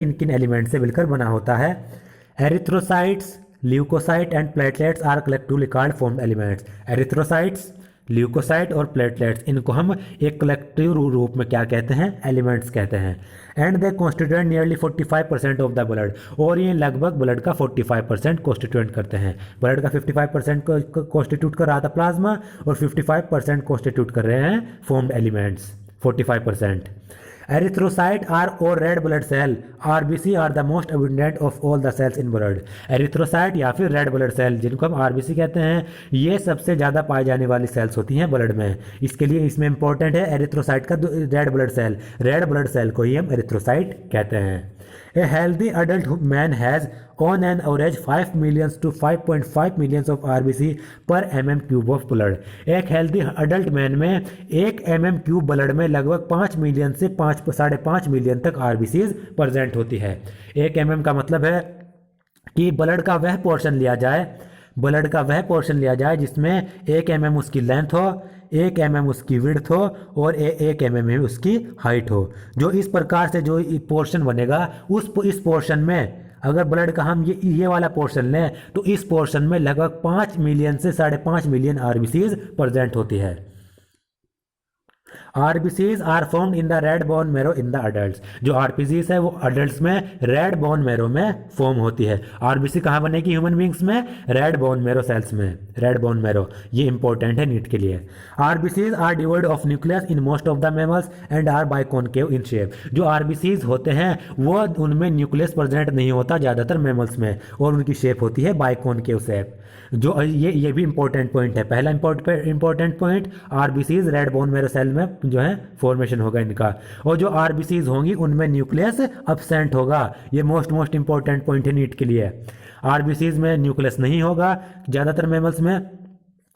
किन किन एलिमेंट से मिलकर बना होता है? Erythrocytes, leucocyte and platelets are collectively called formed elements. Erythrocytes, leucocyte और प्लेटलेट्स, इनको हम एक कलेक्टिव रूप में क्या कहते हैं? एलिमेंट्स कहते हैं। And they constituent nearly 45% of the blood, और ये लगभग ब्लड का 45% कॉन्स्टिट्यूएंट करते हैं। ब्लड का 55% कॉन्स्टिट्यूट कर रहा था प्लाज्मा, और 55% कॉन्स्टिट्यूट कर रहे हैं फॉर्म्ड एलिमेंट्स, 45%। एरिथ्रोसाइट आर और red blood cell, RBC are the most abundant of all the cells in blood. Erythrocyte या फिर रेड ब्लड सेल, जिनको हम आरबीसी कहते हैं, ये सबसे ज़्यादा पाई जाने वाली सेल्स होती हैं ब्लड में। इसके लिए इसमें इंपॉर्टेंट है एरिथ्रोसाइट का red blood cell. Red blood cell को ही हम एरिथ्रोसाइट कहते हैं। A healthy adult man has on an average 5 million to 5.5 million of RBC per mm cube of blood. एक हेल्दी अडल्ट मैन में 1 mm क्यूब ब्लड में लगभग 5 million से 5.5 मिलियन तक आरबीसीज प्रेजेंट होती है। 1 mm का मतलब है कि ब्लड का वह पोर्शन लिया जाए, ब्लड का वह पोर्शन लिया जाए जिसमें 1 mm उसकी लेंथ हो, 1 mm उसकी विड्थ हो, और 1 mm उसकी हाइट हो। जो इस प्रकार से जो पोर्शन बनेगा, इस पोर्शन में अगर ब्लड का हम ये वाला पोर्शन लें, तो इस पोर्शन में लगभग 5 मिलियन से 5.5 मिलियन आरबीसीज प्रेजेंट होती है। RBCs are formed in the red bone marrow in the adult. जो आरबीसीज है वो अडल्ट में रेड बोन मैरो में फॉर्म होती है। आरबीसी कहाँ बनेगी ह्यूमन बींग्स में? रेड बोन मैरो सेल्स में, रेड बोन मैरो। ये इंपॉर्टेंट है नीट के लिए। RBCs are devoid of nucleus in most of the mammals and are biconcave in shape. जो आरबीसीज होते हैं वो उनमें न्यूक्लियस प्रेजेंट नहीं होता ज़्यादातर मैमल्स में, और उनकी शेप होती है बाइकॉनकेव शेप। जो ये भी इंपॉर्टेंट पॉइंट है। पहला important point, RBCs red bone marrow cell में जो है फॉर्मेशन होगा इनका, और जो आरबीसीज होंगी उनमें न्यूक्लियस अब्सेंट होगा। ये मोस्ट इंपॉर्टेंट पॉइंट है नीट के लिए। आरबीसीज में न्यूक्लियस नहीं होगा ज़्यादातर मैमल्स में,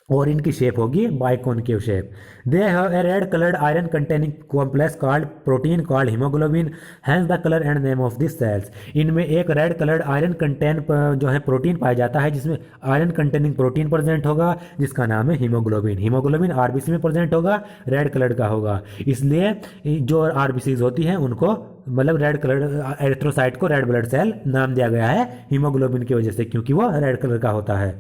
और इनकी शेप होगी biconcave shape. They have a red coloured iron containing complex called protein called haemoglobin, hence the colour and name of this cells. इनमें एक रेड कलर्ड आयरन कंटेन जो है प्रोटीन पाया जाता है, जिसमें आयरन कंटेनिंग प्रोटीन प्रेजेंट होगा, जिसका नाम है हीमोग्लोबिन। हीमोग्लोबिन आरबीसी में प्रेजेंट होगा, रेड कलर का होगा, इसलिए जो आरबीसीज होती हैं उनको, मतलब रेड कलर एरिथ्रोसाइट को रेड ब्लड सेल नाम दिया गया है हीमोग्लोबिन की वजह से, क्योंकि वो रेड कलर का होता है।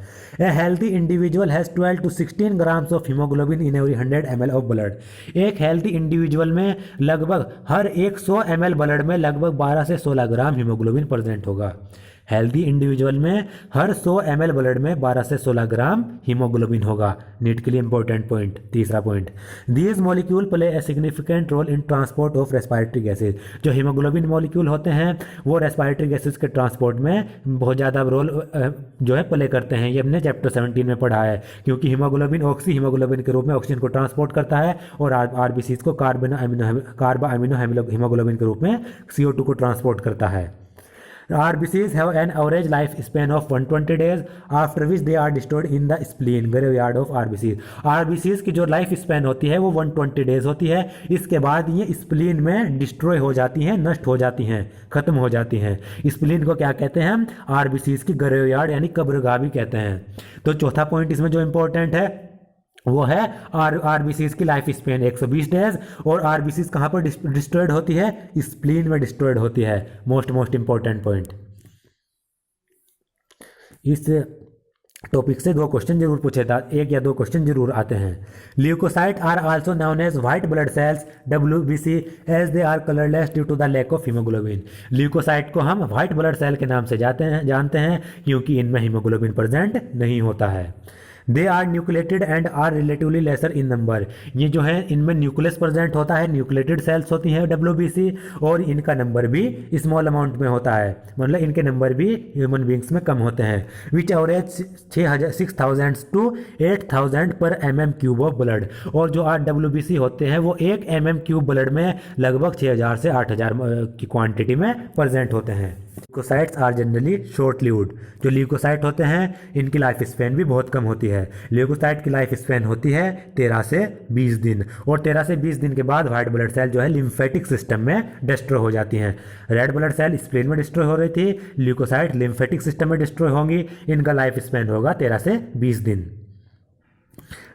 A healthy individual has 12 to 16 grams of haemoglobin in every 100 ml of blood. एक हेल्दी इंडिविजुअल में लगभग हर 100 ml ब्लड में लगभग 12 से 16 ग्राम हीमोग्लोबिन प्रेजेंट होगा। हेल्दी इंडिविजुअल में हर 100 ml ब्लड में 12 से 16 ग्राम हीमोग्लोबिन होगा। नीट के लिए इंपॉर्टेंट पॉइंट, तीसरा point. These molecule play a significant role in transport of respiratory gases. जो हीमोग्लोबिन मॉलिक्यूल होते हैं वो रेस्पिरेटरी गैसेज के ट्रांसपोर्ट में बहुत ज़्यादा रोल जो है प्ले करते हैं। ये हमने चैप्टर 17 में पढ़ा है, क्योंकि हीमोग्लोबिन ऑक्सी हीमोग्लोबिन के रूप में ऑक्सीजन को ट्रांसपोर्ट करता है, और आरबीसीज को कार्बो अमीनो हीमोग्लोबिन के रूप में CO2 को ट्रांसपोर्ट करता है। RBCs have an average life span of 120 days, after which they are destroyed in the spleen graveyard of RBCs। RBCs की जो लाइफ स्पैन होती है वो 120 डेज होती है। इसके बाद ये स्प्लीन में डिस्ट्रॉय हो जाती हैं, नष्ट हो जाती हैं, खत्म हो जाती हैं। स्प्लीन को क्या कहते हैं हम? RBCs की ग्रेवयार्ड यानी कब्रगाह भी कहते हैं। तो चौथा पॉइंट इसमें जो इंपॉर्टेंट है वो है आरबीसीज की लाइफ स्पेन 120 डेज, और आरबीसीज कहाँ पर डिस्ट्रॉयड होती है? स्प्लीन में डिस्ट्रॉयड होती है। Most important point. इस टॉपिक से 2 क्वेश्चन जरूर पूछे था, 1 या 2 क्वेश्चन जरूर आते हैं। Leucocyte are also known as white blood cells WBC as they are colourless due to the lack of haemoglobin. Leucocyte को हम व्हाइट ब्लड सेल के नाम से जानते हैं क्योंकि इनमें हीमोग्लोबिन प्रेजेंट नहीं होता है। They are nucleated and are relatively lesser in number. ये जो है इनमें न्यूक्लियस प्रेजेंट होता है, न्यूक्लिएटेड सेल्स होती हैं WBC, और इनका नंबर भी स्मॉल अमाउंट में होता है, मतलब इनके नंबर भी ह्यूमन बींग्स में कम होते हैं। विच एवरेज 6000 to 8000 पर mm क्यूब ऑफ ब्लड। और जो WBC होते हैं वो 1 mm क्यूब ब्लड में लगभग 6000 से 8000 की क्वांटिटी में प्रेजेंट होते हैं। Leucocytes are generally short lived. जो ल्यूकोसाइट होते हैं इनकी लाइफ स्पैन भी बहुत कम होती है। ल्यूकोसाइट की लाइफ स्पैन होती है 13 से 20 दिन, और 13 से 20 दिन के बाद व्हाइट ब्लड सेल जो है लिम्फेटिक सिस्टम में डिस्ट्रॉय हो जाती हैं। रेड ब्लड सेल स्प्लीन में डिस्ट्रॉय हो रही थी, ल्यूकोसाइट लिम्फेटिक सिस्टम में डिस्ट्रॉय होंगी। इनका लाइफ स्पैन होगा 13 से 20 दिन।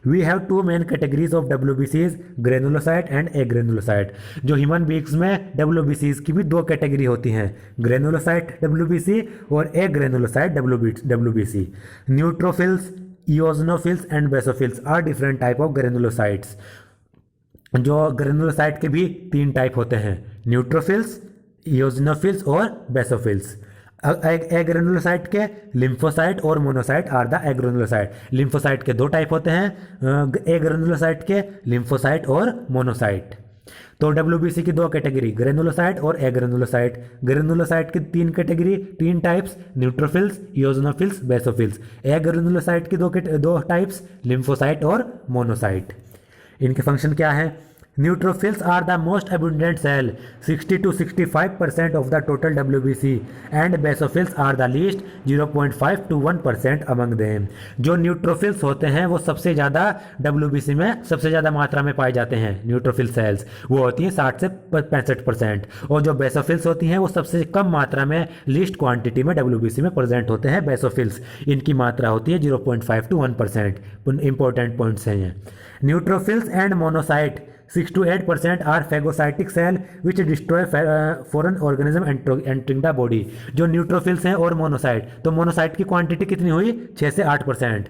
We have two main categories of डब्ल्यूबीसीज, ग्रेनुलोसाइट एंड एग्रेनुलोसाइट। जो ह्यूमन बींग्स में डब्ल्यूबीसीज की भी दो कैटेगरी होती हैं, ग्रेनुलोसाइट डब्ल्यूबीसी और agranulocyte WBC. Neutrophils, eosinophils and basophils are different type of granulocytes. जो ग्रेनुलोसाइट के भी तीन टाइप होते हैं, न्यूट्रोफिल्स, इओजनोफिल्स और बेसोफिल्स। एग्रेनुलोसाइट के लिम्फोसाइट और monocyte are the agranulocyte. Lymphocyte के दो टाइप होते हैं, एग्रेनुलोसाइट के लिम्फोसाइट और मोनोसाइट। तो डब्ल्यूबीसी की दो कैटेगरी, ग्रेनुलोसाइट और एग्रेनुलोसाइट। ग्रेनुलोसाइट की तीन कैटेगरी, तीन टाइप्स, न्यूट्रोफिल्स, इओजनोफिल्स, बेसोफिल्स। एग्रेनुलोसाइट की दो टाइप्स, लिम्फोसाइट और मोनोसाइट। इनके फंक्शन क्या है? Neutrophils are the most abundant cell, 60 to 65% of the total WBC, and basophils are the least, 0.5 to 1% among them. जो न्यूट्रोफिल्स होते हैं वो सबसे ज़्यादा WBC में सबसे ज़्यादा मात्रा में पाए जाते हैं। न्यूट्रोफिल सेल्स वो होती हैं 60 से 65%, और जो बेसोफिल्स होती हैं वो सबसे कम मात्रा में, लीस्ट क्वांटिटी में WBC में प्रेजेंट होते हैं बेसोफिल्स। इनकी मात्रा होती है 0.5 to 1%। इंपॉर्टेंट पॉइंट्स हैं ये। Neutrophils and monocyte 6 to 8% are phagocytic cell which destroy foreign organism entering the body. जो न्यूट्रोफिल्स हैं और मोनोसाइट, तो मोनोसाइट की क्वांटिटी कितनी हुई? 6 से 8%।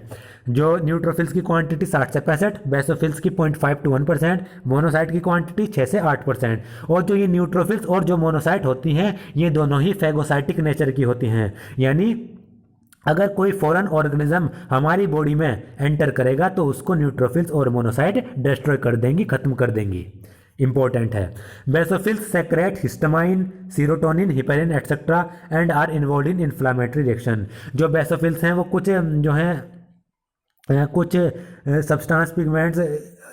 जो न्यूट्रोफिल्स की क्वांटिटी 60 से 65, बेसोफिल्स की 0.5 to 1%, मोनोसाइट की क्वांटिटी 6 से 8%। और जो ये न्यूट्रोफिल्स और जो मोनोसाइट होती हैं ये दोनों ही फेगोसाइटिक नेचर की होती हैं, यानी अगर कोई फॉरेन ऑर्गेनिज्म हमारी बॉडी में एंटर करेगा तो उसको न्यूट्रोफिल्स और मोनोसाइट डिस्ट्रॉय कर देंगी, खत्म कर देंगी। इंपॉर्टेंट है। Basophils secrete histamine, serotonin, heparin etcetera and are involve in inflammatory reaction. जो बेसोफिल्स हैं वो कुछ जो हैं कुछ सब्सटेंस पिगमेंट्स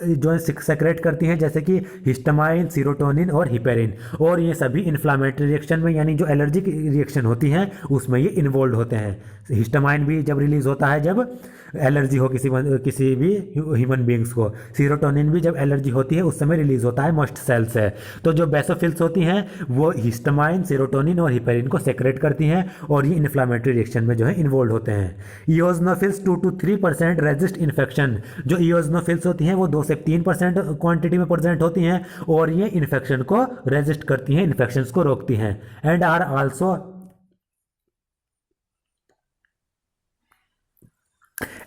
जो है सेक्रेट करती हैं, जैसे कि हिस्टामाइन, सीरोटोनिन और हिपेरिन, और ये सभी इन्फ्लामेटरी रिएक्शन में, यानी जो एलर्जिक रिएक्शन होती हैं उसमें ये इन्वॉल्व होते हैं। हिस्टामाइन भी जब रिलीज होता है जब एलर्जी हो किसी भी ह्यूमन बींग्स को। सीरोटोनिन भी जब एलर्जी होती है उस समय रिलीज होता है मस्ट सेल से। तो जो बेसोफिल्स होती हैं वो हिस्टामाइन, सीरोटोनिन और हिपेरिन को सेक्रेट करती हैं और ये इन्फ्लामेटरी रिएक्शन में जो है इन्वॉल्व होते हैं। इओजनोफिल्स 2 to 3% रेजिस्ट इन्फेक्शन। जो इओजनोफिल्स होती हैं वो 2 से 3% क्वांटिटी में प्रेजेंट होती हैं और ये इन्फेक्शन को रेजिस्ट करती हैं, इन्फेक्शन को रोकती हैं। And are also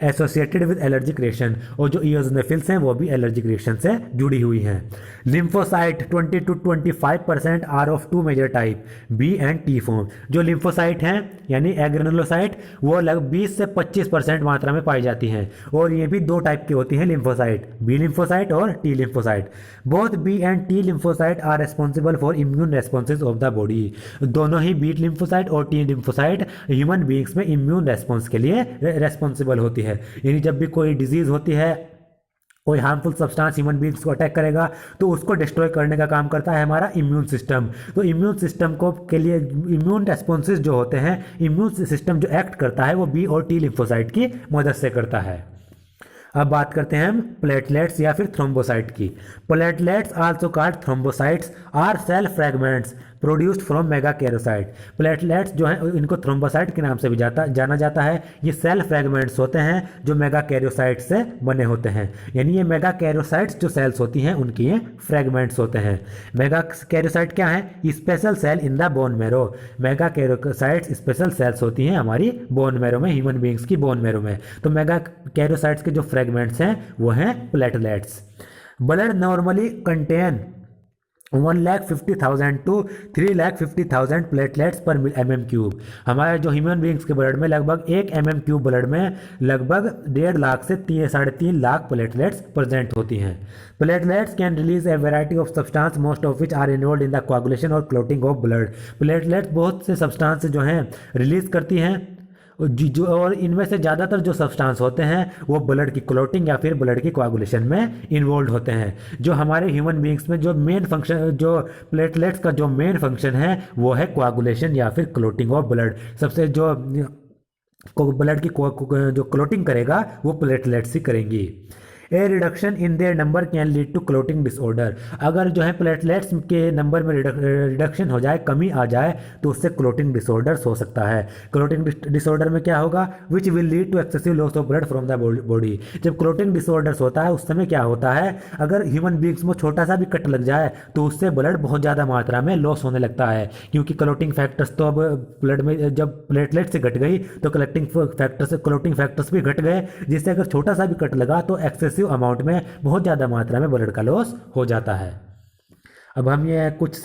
associated with allergic reaction. और जो इओजनोफिल्स हैं वो भी एलर्जिक रिएक्शन से जुड़ी हुई हैं। Lymphocyte 20 to 25% are of two major type, B and T form. जो लिम्फोसाइट हैं यानी एग्रेनुलोसाइट वो लगभग 20 से 25% मात्रा में पाई जाती हैं, और ये भी दो टाइप की होती हैं लिम्फोसाइट, बी लिम्फोसाइट और T lymphocyte. Both B and T lymphocyte are responsible for immune responses of the body. दोनों ही बी लिम्फोसाइट और टी लिम्फोसाइट ह्यूमन बींग्स में इम्यून रेस्पॉन्स के लिए रेस्पॉन्सिबल होती है। यानी जब भी कोई डिजीज होती है, कोई हार्मफुल सब्सटेंस ह्यूमन बींग्स को अटैक करेगा तो उसको डिस्ट्रॉय करने का काम करता है हमारा इम्यून सिस्टम। तो इम्यून सिस्टम को के लिए इम्यून रेस्पॉन्सेज जो होते हैं, इम्यून सिस्टम जो एक्ट करता है वो बी और टी लिम्फोसाइट की मदद से करता है। अब बात करते हैं हम प्लेटलेट्स या फिर थ्रोम्बोसाइट की। Platelets also called thrombocytes are cell fragments produced from megakaryocyte. Platelets जो हैं इनको थ्रोम्बोसाइट के नाम से भी जाना जाता है। ये सेल फ्रैगमेंट्स होते हैं जो मेगाकैरोसाइट से बने होते हैं, यानी ये मेगाकैरोसाइट्स जो सेल्स होती हैं उनकी ये फ्रैगमेंट्स होते हैं। मेगाकैरोसाइट क्या है? Special cell in the bone marrow. Megakaryocytes special cells होती हैं हमारी बोन मैरो में, ह्यूमन बींग्स की बोन मैरो में। तो मेगाकैरोसाइट्स के जो फ्रैगमेंट्स हैं वो हैं platelets. Blood normally contain 1,50,000 to 3,50,000 platelets per mm3। हमारे जो ह्यूमन बींग्स के ब्लड में लगभग 1 mm3 ब्लड में लगभग 1.5 लाख से 3.5 लाख प्लेटलेट्स प्रेजेंट होती हैं। Platelets can release a variety of substance most of which are involve in the coagulation और क्लोटिंग ऑफ ब्लड। प्लेटलेट्स बहुत से सब्सटेंस जो हैं रिलीज करती हैं और इनमें से ज़्यादातर जो सब्सटेंस होते हैं वो ब्लड की क्लोटिंग या फिर ब्लड की कोआगुलेशन में इन्वॉल्व होते हैं। जो हमारे ह्यूमन बींग्स में जो मेन फंक्शन, जो प्लेटलेट्स का जो मेन फंक्शन है वो है कोआगुलेशन या फिर क्लोटिंग ऑफ ब्लड। सबसे जो ब्लड की जो क्लोटिंग करेगा वो प्लेटलेट्स ही करेंगी। A reduction in their number can lead to clotting disorder. अगर जो है प्लेटलेट्स के नंबर में रिडक्शन हो जाए, कमी आ जाए, तो उससे क्लोटिंग डिसऑर्डर्स हो सकता है। क्लोटिंग डिसऑर्डर में क्या होगा, which will lead to excessive loss of blood from the body. जब क्लोटिंग डिसऑर्डर्स होता है उस समय क्या होता है, अगर ह्यूमन बींग्स में छोटा सा भी कट लग जाए तो उससे ब्लड बहुत ज़्यादा मात्रा में लॉस होने लगता है, क्योंकि क्लोटिंग फैक्टर्स तो अब ब्लड में जब प्लेटलेट से घट गई तो क्लोटिंग फैक्टर्स भी घट गए, जिससे अगर छोटा सा भी कट लगा तो एक्सेसिव अमाउंट में बहुत ज़्यादा मात्रा में ब्लड का लॉस हो जाता है। अब हम ये कुछ